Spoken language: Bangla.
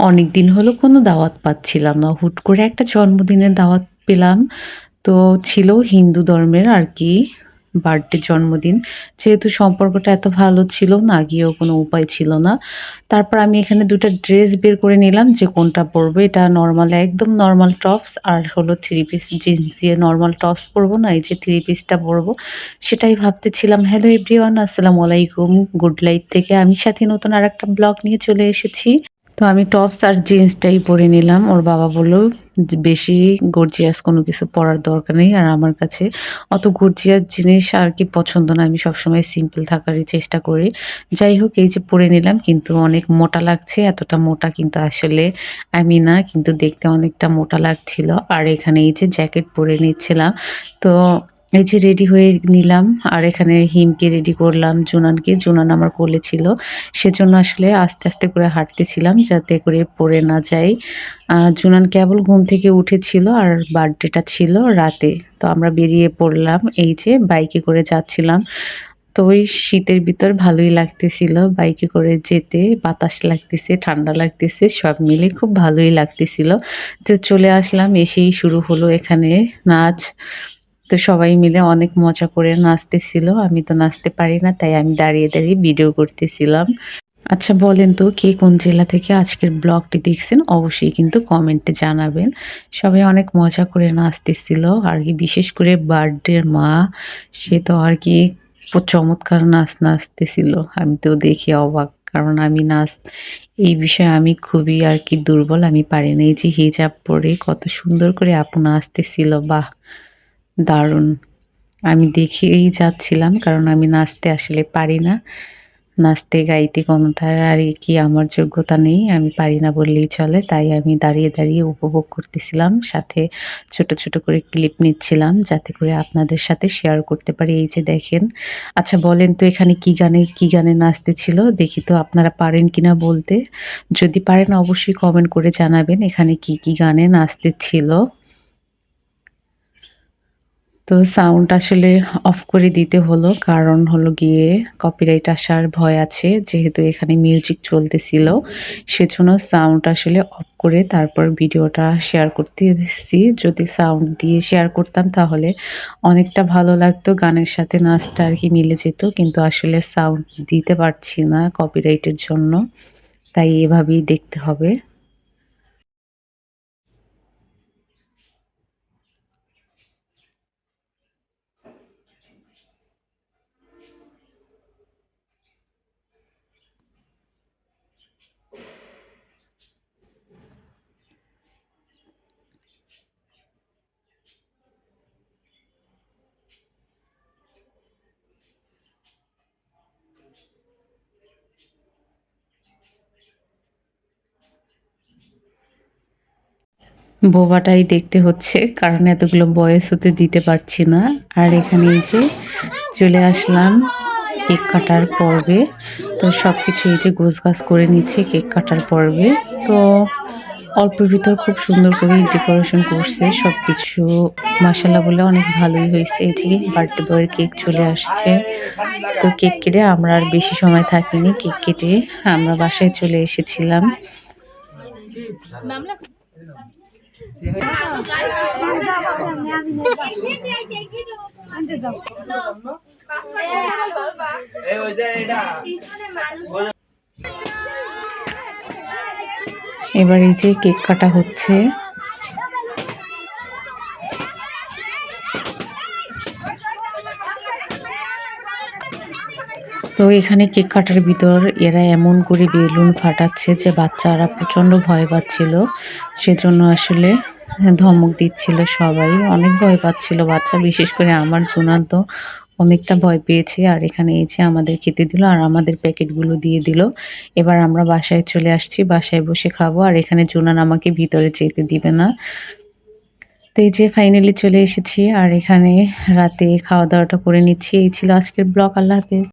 অনেক দিন হলো কোনো দাওয়াত পাচ্ছিলাম না। হুট করে একটা জন্মদিনের দাওয়াত পেলাম। তো ছিল হিন্দু ধর্মের আরকি বার্থডে জন্মদিন। যেহেতু সম্পর্কটা এত ভালো ছিল না, গিয়েও কোনো উপায় ছিল না। তারপর আমি এখানে ২ টা ড্রেস বের করে নিলাম যে কোনটা পরবো। এটা নরমাল একদম নরমাল টপস আর হলো 3 পিস জিন্স দিয়ে নরমাল টপস পরবো না, এই যে 3 পিসটা পরবো। সেটাই ভাবতেছিলাম। হ্যালো এভরিওয়ান, আসসালামু আলাইকুম। গুড লাইফ থেকে আমি সাথী নতুন আরেকটা ব্লগ নিয়ে চলে এসেছি। তো আমি টপস আর জিন্সটাই পরে নিলাম। ওর বাবা বলল যে, "বেশি গর্জিয়াস কোনো কিছু পরার দরকার নেই।" আর আমার কাছে অত গর্জিয়াস জিনিস আর কি পছন্দ না। আমি সবসময় সিম্পল থাকারই চেষ্টা করি। যাই হোক, এই যে পরে নিলাম, কিন্তু অনেক মোটা লাগছে। এতটা মোটা কিন্তু আসলে আমি না, কিন্তু দেখতে অনেকটা মোটা লাগছিল। আর এখানে এই যে জ্যাকেট পরে নিচ্ছিলাম। তো এই যে রেডি হয়ে নিলাম। আর এখানে হিমকে রেডি করলাম, জুনানকে। জুনান আমার কোলে ছিল। সেজন্য আসলে আস্তে, আস্তে করে হাঁটতেছিলাম যাতে করে পড়ে না যাই। জুনান কেবল ঘুম থেকে উঠেছিল আর বার্থডেটা ছিল রাতে। তো আমরা বেরিয়ে পড়লাম। এই যে বাইকে করে যাচ্ছিলাম। তো ওই শীতের ভিতর ভালোই লাগতেছিল বাইকে করে যেতে। বাতাস লাগতেছে, ঠান্ডা লাগতেছে, সব মিলে খুব ভালোই লাগতেছিল। তো চলে আসলাম, এসেই শুরু হলো এখানে নাচ। তো সবাই মিলে অনেক মজা করে নাচতেছিল। আমি তো নাচতে পারি না, তাই আমি দাঁড়িয়ে, দাঁড়িয়ে ভিডিও করতেছিলাম। আচ্ছা বলেন তো কে কোন জেলা থেকে আজকের ব্লগটি দেখছেন? অবশ্যই কিন্তু কমেন্টে জানাবেন। সবাই অনেক মজা করে নাচতেছিল। আর কি বিশেষ করে বার্থডের মা, সে তো আর কি চমৎকার নাচ নাচতেছিল। আমি তো দেখে অবাক। কারণ আমি নাচ এই বিষয়ে আমি খুবই আর কি দুর্বল। আমি পারি না। এই যে হিজাব পরে কত সুন্দর করে আপু নাচতেছিল। বাহ! দারুণ। আমি দেখেই যাচ্ছিলাম কারণ আমি নাচতে আসলে পারি না। নাচতে গাইতে কোনোটার আর কি আমার যোগ্যতা নেই। আমি পারি না বললেই চলে। তাই আমি দাঁড়িয়ে, দাঁড়িয়ে উপভোগ করতেছিলাম। সাথে ছোট, ছোট করে ক্লিপ নিচ্ছিলাম যাতে করে আপনাদের সাথে শেয়ার করতে পারি। এই যে দেখেন। আচ্ছা বলেন তো এখানে কি গানে নাচতেছিল? দেখি তো আপনারা পারেন কিনা বলতে? যদি পারেন অবশ্যই কমেন্ট করে জানাবেন এখানে কি গানে নাচতেছিল। তো সাউন্ড আসলে অফ করে দিতে হলো। কারণ হলো গিয়ে কপিরাইট আসার ভয় আছে। যেহেতু এখানে মিউজিক চলতেছিল, সেজন্য সাউন্ড আসলে অফ করে তারপর ভিডিওটা শেয়ার করতেছি। যদি সাউন্ড দিয়ে শেয়ার করতাম তাহলে অনেকটা ভালো লাগতো। গানের সাথে নাচটা আরকি মিলে যেত। কিন্তু আসলে সাউন্ড দিতে পারছি না কপিরাইটের জন্য। তাই এভাবেই দেখতে হবে। বোবাটাই দেখতে হচ্ছে কারণ এতগুলো ভয়েস হতে দিতে পারছি না। আর এখানে এই যে চলে আসলাম কেক কাটার পর্বে। তো সবকিছু এই যে গোছগাছ করে নিচ্ছে কেক কাটার পর্বে। তো অল্পের ভিতর খুব সুন্দর করে ডেকোরেশন করছে সবকিছু। মাশাআল্লাহ বলে অনেক ভালোই হয়েছে। এই যে বার্থডে বয়ের কেক চলে আসছে। তো কেক কেটে আমরা আর বেশি সময় থাকিনি। কেক কেটে আমরা বাসায় চলে এসেছিলাম। এবার এই যে কেক কাটা হচ্ছে। তো এখানে কেক কাটার ভিতর এরা এমন করে বেলুন ফাটাচ্ছে যে বাচ্চারা প্রচণ্ড ভয় পাচ্ছিল। সেজন্য আসলে ধমক দিচ্ছিল সবাই। অনেক ভয় পাচ্ছিল বাচ্চা, বিশেষ করে আমার জুনান তো অনেকটা ভয় পেয়েছে। আর এখানে এই যে আমাদের খেতে দিল আর আমাদের প্যাকেটগুলো দিয়ে দিল। এবার আমরা বাসায় চলে আসছি। বাসায় বসে খাবো। আর এখানে জুনান আমাকে ভিতরে যেতে দিবে না। তো এই যে ফাইনালি চলে এসেছি। আর এখানে রাতে খাওয়া-দাওয়াটা করে নিচ্ছি। এই ছিল আজকের ব্লগ। আল্লাহ হাফেজ।